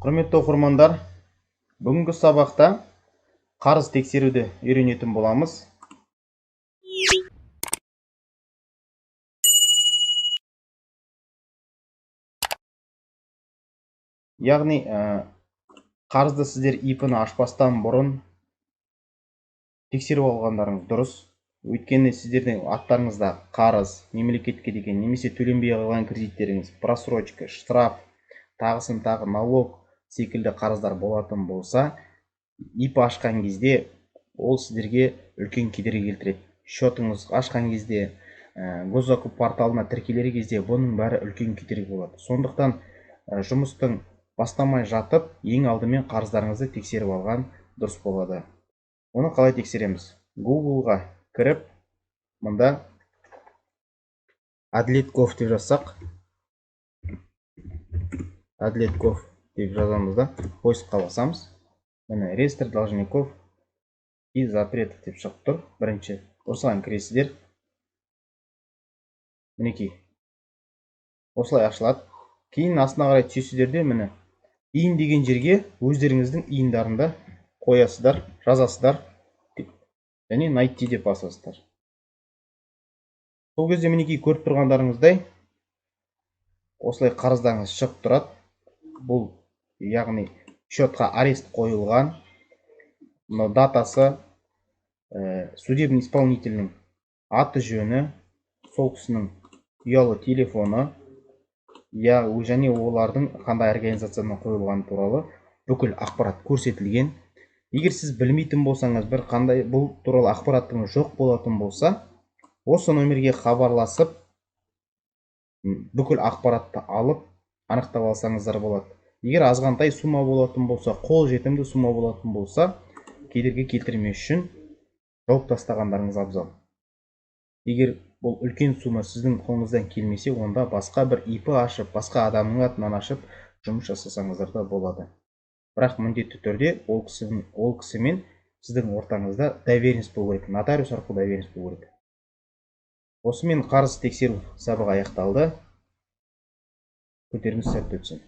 Құрметті оқырмандар, бүгінгі сабақта қарыз тексеруді үйренетін боламыз. Яғни, қарызды сіздер ИП-ні ашпастан бұрын тексеріп алғандарыңыз дұрыс. Өйткені сіздердің аттарыңызда қарыз, мемлекетке деген немесе төленбей қалған кредиттеріңіз, просрочка, штраф, тағысын тағы налог секілді қарыздар болатын болса, ИП ашқан кезде ол сіздерге үлкен кедергі келтіреді. Счетыңыз ашқан кезде, госзакуп порталына тіркелер кезде бұның бәрі үлкен кедергі болады. Сондықтан жұмыстың бастамай жатып, ең алдымен қарыздарыңызды тексеріп алған дұрыс болады. Оны қалай тексереміз? Google-ға кіріп, мұнда Әділет.gov деп жазсақ, Әділет.gov деп жазамыз да, поискқа басамыз. Міне, реестр должников и запретов деп шығып тұр. Бірінші осыған кіресіздер. Мінекей, осылай ашылады. Кейін астына қарай түсесіздер де, міне, иін деген жерге өздеріңіздің иіндарында қоясыздар, жазасыздар және найти деп басасыздар. Сол кезде мінекей көріп тұрғандарыңыздай осылай қарыздарыңыз шығып тұрады. Бұл яғни счетқа арест қойылған, датасы, судебный исполнительдің аты жөні, сол кісінің ұялы телефоны, және олардың қандай организациядан қойылған туралы бүкіл ақпарат көрсетілген. Егер сіз білмейтін болсаңыз, бұл туралы ақпараттыңыз жоқ болатын болса, осы номерге хабарласып, бүкіл ақпаратты алып, анықтап алсаңыздар болады. Егер азғантай сума болатын болса, қол жетімді сума болатын болса, кедергі келтірмес үшін жауып тастағандарыңыз абзал. Егер бұл үлкен сума сіздің қолыңыздан келмесе, онда басқа бір ИП ашып, басқа адамның атынан ашып, жұмыс жасасаңыздар да болады. Бірақ міндетті түрде ол кісімен сіздің ортаңызда доверенность болу керек, нотариус арқылы доверенность болу керек. Осымен қарыз тексеру сабағы аяқталды. Көтеріңіз сәтті өтсін.